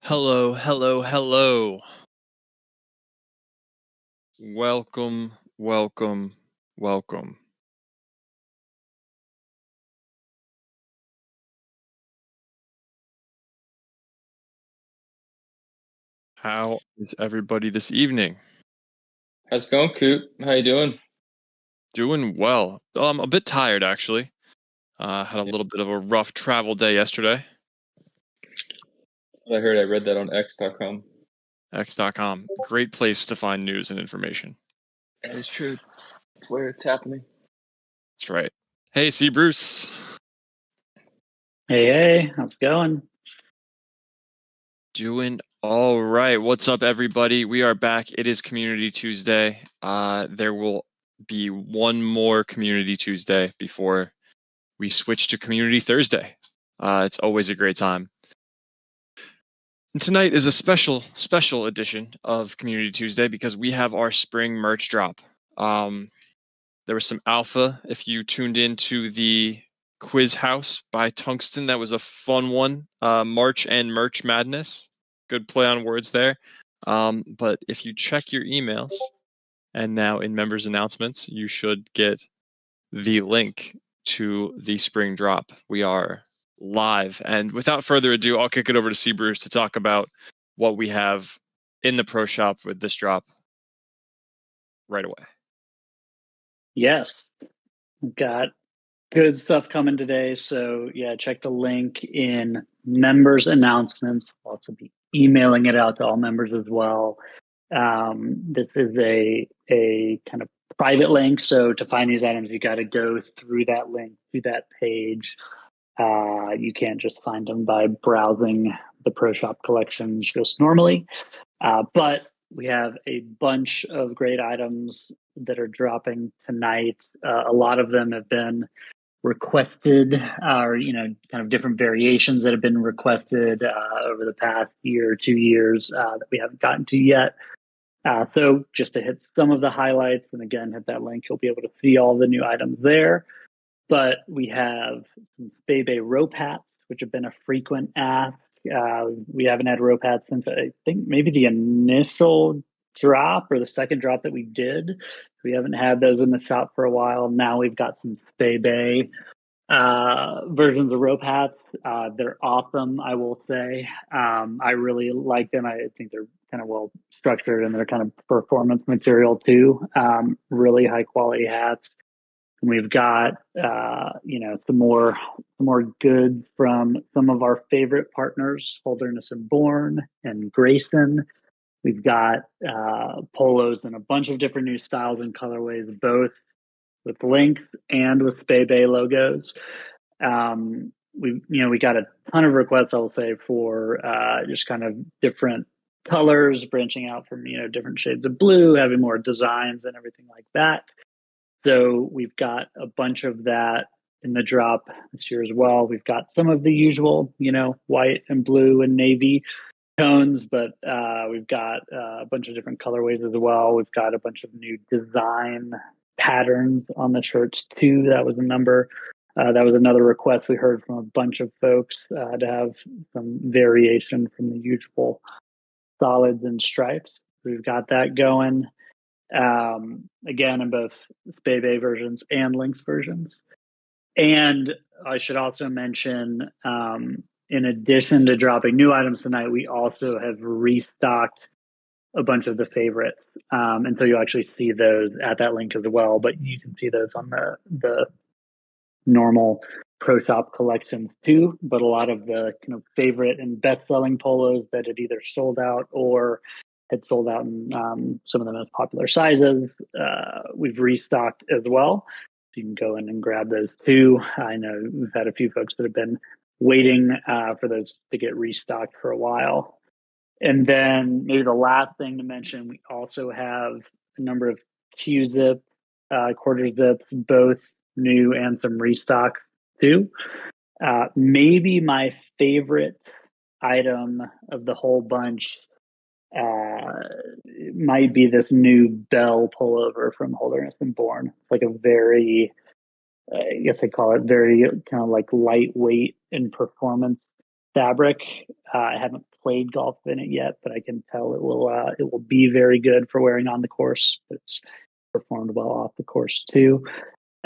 Hello, hello, hello. Welcome, welcome, welcome. How is everybody this evening? How's it going, Coop? How you doing? Doing well. I'm a bit tired, actually. Had a little bit of a rough travel day yesterday. I heard I read that on X.com. X.com. Great place to find news and information. That is true. That's where it's happening. That's right. Hey, C. Bruce. Hey, how's it going? Doing all right. What's up, everybody? We are back. It is Community Tuesday. There will be one more Community Tuesday before we switch to Community Thursday. It's always a great time. And tonight is a special edition of Community Tuesday because we have our spring merch drop. There was some alpha. If you tuned into the Quiz House by Tungsten, that was a fun one. March and Merch Madness. Good play on words there. But if you check your emails, and now in members announcements, you should get the link to the spring drop. We are live. And without further ado, I'll kick it over to C. Bruce to talk about what we have in the pro shop with this drop right away. Yes, we've got good stuff coming today. So yeah, check the link in members announcements. I'll also be emailing it out to all members as well. This is a kind of private link. So to find these items, you got to go through that link to that page. You can't just find them by browsing the Pro Shop collections just normally. But we have a bunch of great items that are dropping tonight. A lot of them have been requested, or kind of different variations that have been requested over the past year or 2 years that we haven't gotten to yet. So just to hit some of the highlights, and again, hit that link, you'll be able to see all the new items there. But we have some Spebe rope hats, which have been a frequent ask. We haven't had rope hats since I think maybe the initial drop or the second drop that we did. We haven't had those in the shop for a while. Now we've got some Spebe versions of rope hats. They're awesome, I will say. I really like them. I think they're kind of well structured and they're kind of performance material too. Really high quality hats. And we've got some more goods from some of our favorite partners, Holderness and Bourne and Grayson. We've got polos in a bunch of different new styles and colorways, both with Lynx and with Spebe logos. We got a ton of requests, I will say, for just kind of different colors, branching out from different shades of blue, having more designs and everything like that. So we've got a bunch of that in the drop this year as well. We've got some of the usual, white and blue and navy tones, but we've got a bunch of different colorways as well. We've got a bunch of new design patterns on the shirts too. That was another request we heard from a bunch of folks to have some variation from the usual solids and stripes. We've got that going. Again, in both Spebe versions and Lynx versions. And I should also mention, in addition to dropping new items tonight, we also have restocked a bunch of the favorites. And so you'll actually see those at that link as well, but you can see those on the normal Pro Shop collections too. But a lot of the kind of favorite and best-selling polos that had either sold out or had sold out in some of the most popular sizes, we've restocked as well. So you can go in and grab those too. I know we've had a few folks that have been waiting for those to get restocked for a while. And then maybe the last thing to mention, we also have a number of Q-zip, quarter zips, both new and some restock too. Maybe my favorite item of the whole bunch might be this new Bell pullover from Holderness and Bourne. It's like a very, I guess I call it very kind of like lightweight in performance fabric. I haven't played golf in it yet, but I can tell it will be very good for wearing on the course. It's performed well off the course too.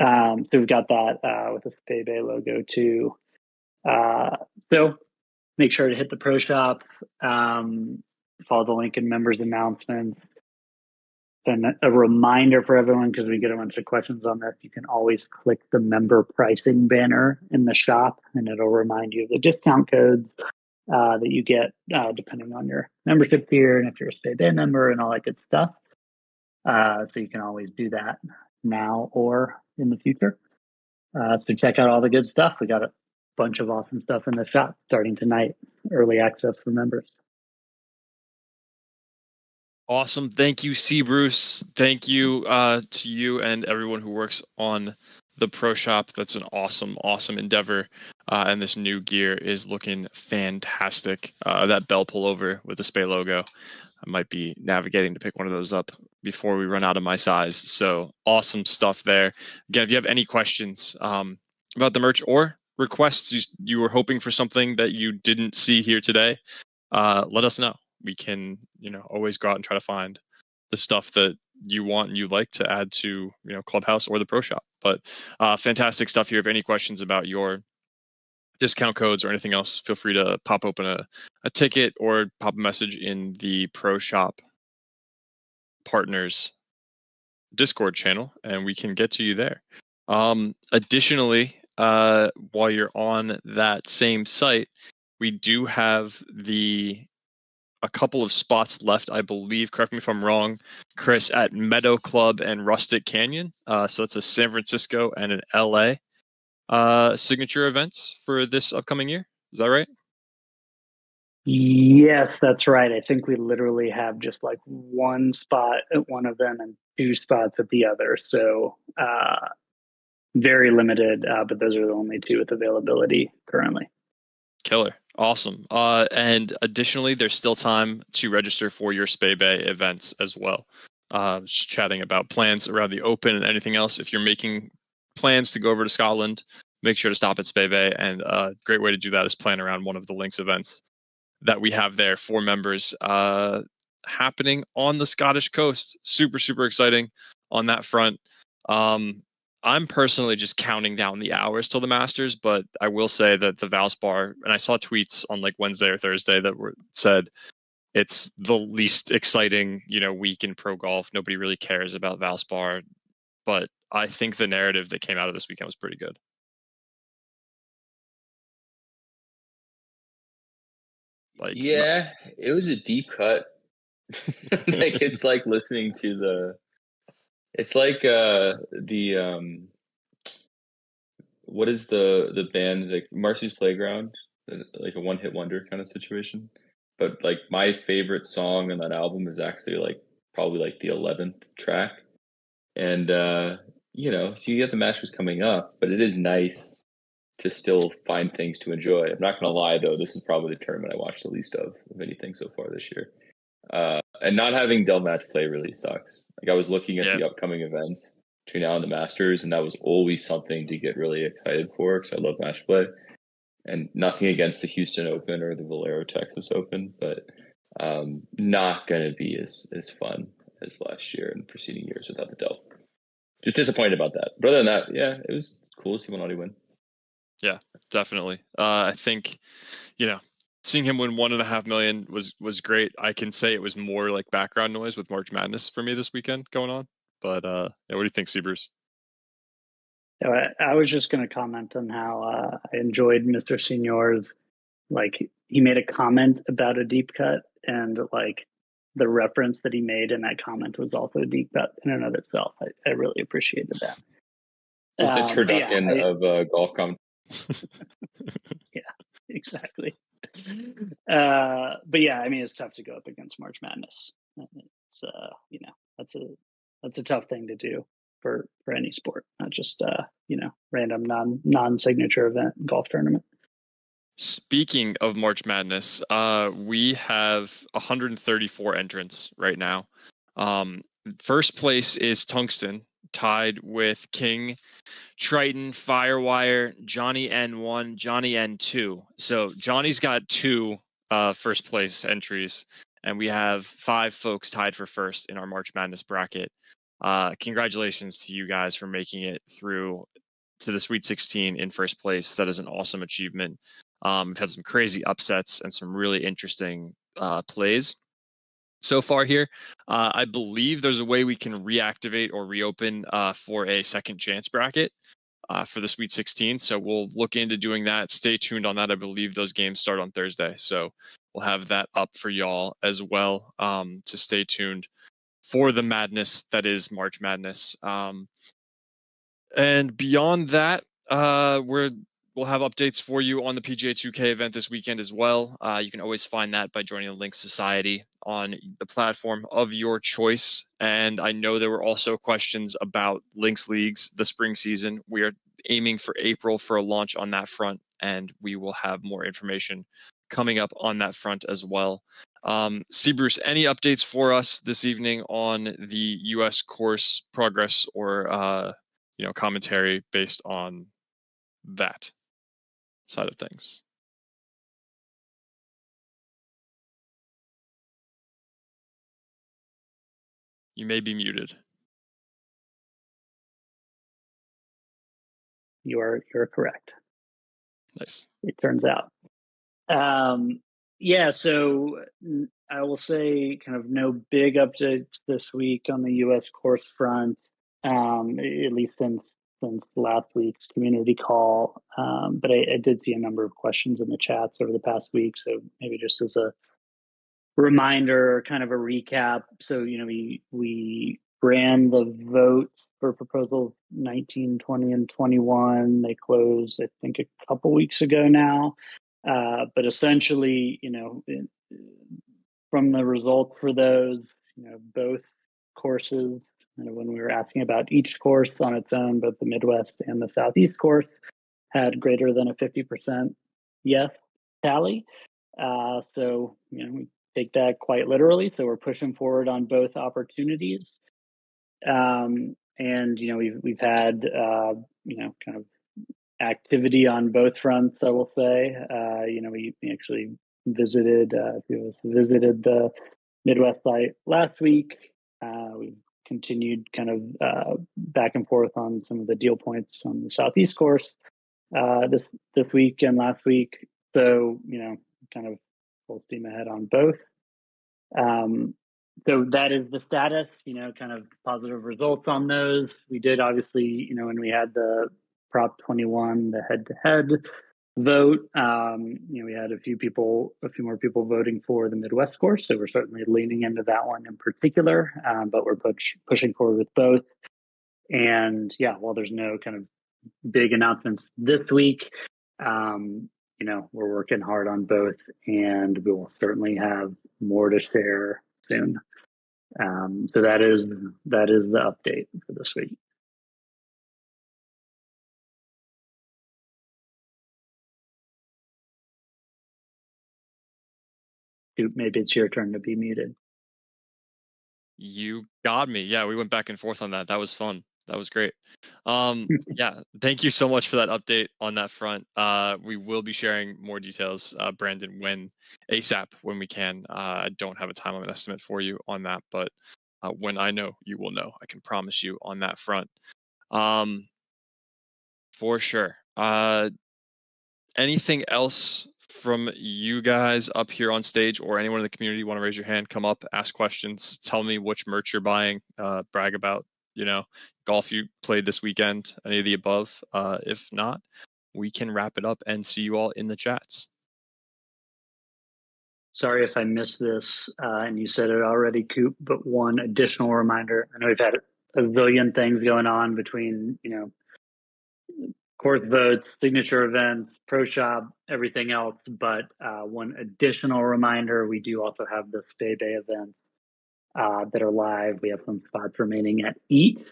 So we've got that with the Spebe logo too. So make sure to hit the pro shop, follow the link in members announcements. And a reminder for everyone, because we get a bunch of questions on this, you can always click the member pricing banner in the shop, and it'll remind you of the discount codes that you get depending on your membership tier and if you're a Spebe member and all that good stuff. So you can always do that now or in the future. So check out all the good stuff. We got a bunch of awesome stuff in the shop starting tonight. Early access for members. Awesome. Thank you, C. Bruce. Thank you to you and everyone who works on the pro shop. That's an awesome endeavor. And this new gear is looking fantastic. That bell pullover with the Spey logo. I might be navigating to pick one of those up before we run out of my size. So awesome stuff there. Again, if you have any questions about the merch or requests, you were hoping for something that you didn't see here today, let us know. We can, always go out and try to find the stuff that you want and you like to add to, Clubhouse or the Pro Shop. But fantastic stuff here. If any questions about your discount codes or anything else, feel free to pop open a ticket or pop a message in the Pro Shop Partners Discord channel, and we can get to you there. Additionally, while you're on that same site, we do have a couple of spots left, I believe. Correct me if I'm wrong, Chris, at Meadow Club and Rustic Canyon. So it's a San Francisco and an LA signature events for this upcoming year. Is that right? Yes, that's right. I think we literally have just like one spot at one of them and two spots at the other. So very limited, but those are the only two with availability currently. Killer. Awesome. And additionally, there's still time to register for your Spebe events as well. Just chatting about plans around the Open and anything else. If you're making plans to go over to Scotland, make sure to stop at Spebe. And a great way to do that is plan around one of the Links events that we have there for members happening on the Scottish coast. Super, super exciting on that front. I'm personally just counting down the hours till the Masters, but I will say that the Valspar, and I saw tweets on like Wednesday or Thursday that said it's the least exciting, week in pro golf. Nobody really cares about Valspar, but I think the narrative that came out of this weekend was pretty good. It was a deep cut. Like it's like listening to it's like what is the band, like Marcy's Playground, like a one-hit wonder kind of situation. But like my favorite song on that album is actually like probably like the 11th track. And so you get the Masters coming up, but it is nice to still find things to enjoy. I'm not gonna lie though, this is probably the tournament I watched the least of anything so far this year. And not having Del Match Play really sucks. Like I was looking at the upcoming events between now and the Masters, and that was always something to get really excited for because I love match play. And nothing against the Houston Open or the Valero Texas Open, but not going to be as fun as last year and preceding years without the Del. Just disappointed about that. But other than that, yeah, it was cool to see Minotti win. Yeah, definitely. I think, seeing him win $1.5 million was great. I can say it was more like background noise with March Madness for me this weekend going on. But what do you think, C. Bruce? I was just going to comment on how I enjoyed Mr. Signor's, like he made a comment about a deep cut, and like the reference that he made in that comment was also a deep cut in and of itself. I really appreciated that. It's the turducken of golf comment. Yeah, exactly. But yeah, I mean, it's tough to go up against March Madness. It's that's a tough thing to do for any sport, not just random non-signature event golf tournament. Speaking of March Madness, we have 134 entrants right now. First place is Tungsten, tied with King, Triton, Firewire, Johnny N1, Johnny N2. So Johnny's got 2 first place entries, and we have 5 folks tied for first in our March Madness bracket. Congratulations to you guys for making it through to the Sweet 16 in first place. That is an awesome achievement. We've had some crazy upsets and some really interesting plays so far here. I believe there's a way we can reactivate or reopen for a second chance bracket for the Sweet 16. So we'll look into doing that. Stay tuned on that. I believe those games start on Thursday. So we'll have that up for y'all as well to stay tuned for the madness that is March Madness. And beyond that, we'll have updates for you on the PGA 2K event this weekend as well. You can always find that by joining the Links Society on the platform of your choice. And I know there were also questions about Links Leagues, the spring season. We are aiming for April for a launch on that front, and we will have more information coming up on that front as well. See, Bruce, any updates for us this evening on the U.S. course progress or commentary based on that side of things? You may be muted. You're correct. Nice. It turns out. So I will say kind of no big updates this week on the U.S. course front, at least since last week's community call. But I did see a number of questions in the chats over the past week, so maybe just as a reminder, kind of a recap. So, we ran the vote for proposals 19, 20, and 21. They closed, I think, a couple weeks ago now. But essentially, from the results for those, both courses, when we were asking about each course on its own, both the Midwest and the Southeast course had greater than a 50% yes tally. So, we take that quite literally. So we're pushing forward on both opportunities. And, we've had, kind of activity on both fronts, I will say. We actually visited the Midwest site last week. We continued kind of back and forth on some of the deal points on the Southeast course this week and last week. So, kind of full steam ahead on both. So that is the status, kind of positive results on those. We did obviously, when we had the Prop 21, the head-to-head vote, we had a few more people voting for the Midwest course. So we're certainly leaning into that one in particular, but we're pushing forward with both. And while there's no kind of big announcements this week, we're working hard on both, and we will certainly have more to share soon. So that is the update for this week. Maybe it's your turn to be muted. You got me. Yeah, we went back and forth on that. That was fun. That was great. Yeah, thank you so much for that update on that front. We will be sharing more details, Brandon, when ASAP, when we can. I don't have a time limit estimate for you on that, but when I know, you will know. I can promise you on that front. For sure. Anything else from you guys up here on stage, or anyone in the community want to raise your hand, come up, ask questions, tell me which merch you're buying, brag about, golf you played this weekend, any of the above? If not, we can wrap it up and see you all in the chats. Sorry if I missed this, and you said it already, Coop, but one additional reminder. I know we've had a zillion things going on between, course votes, signature events, pro shop, everything else. But one additional reminder, we do also have the Spay Bay events that are live. We have some spots remaining at EAT.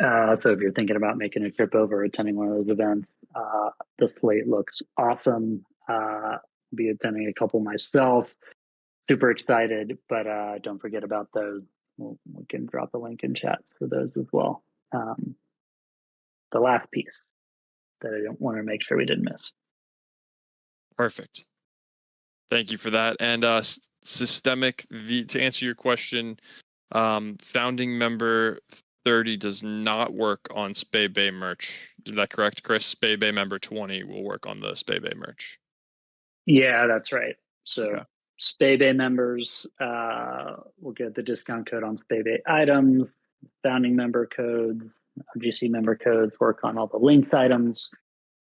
So if you're thinking about making a trip over, attending one of those events, the slate looks awesome. Be attending a couple myself. Super excited, but don't forget about those. We can drop a link in chat for those as well. The last piece that I don't want to make sure we didn't miss. Perfect. Thank you for that. And Systemic, to answer your question, founding member 30 does not work on Spay Bay merch. Is that correct, Chris? Spay Bay member 20 will work on the Spay Bay merch. Yeah, that's right. So Okay. Spay Bay members will get the discount code on Spay Bay items. Founding member codes, GC member codes work on all the links items.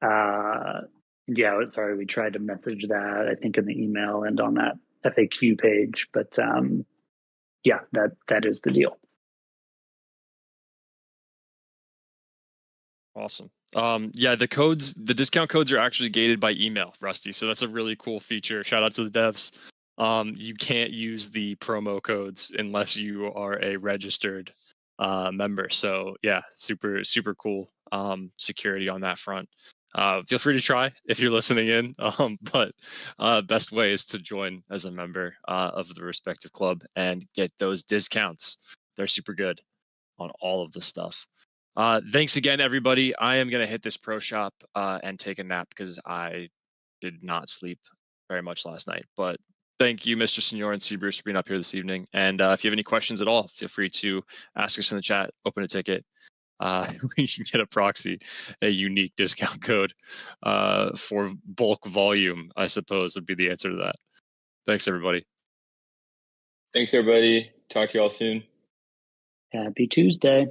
Yeah, sorry, we tried to message that, I think, in the email and on that FAQ page. But yeah, that is the deal. Awesome. Yeah, the discount codes are actually gated by email, Rusty. So that's a really cool feature. Shout out to the devs. You can't use the promo codes unless you are a registered member. So yeah, super, super cool security on that front. Feel free to try if you're listening in. But best way is to join as a member of the respective club and get those discounts. They're super good on all of the stuff. Thanks again, everybody. I am going to hit this pro shop and take a nap because I did not sleep very much last night. But thank you, Mr. Senor and Seabruce, for being up here this evening. And if you have any questions at all, feel free to ask us in the chat, open a ticket. We can get a proxy, a unique discount code for bulk volume, I suppose, would be the answer to that. Thanks, everybody. Thanks, everybody. Talk to you all soon. Happy Tuesday.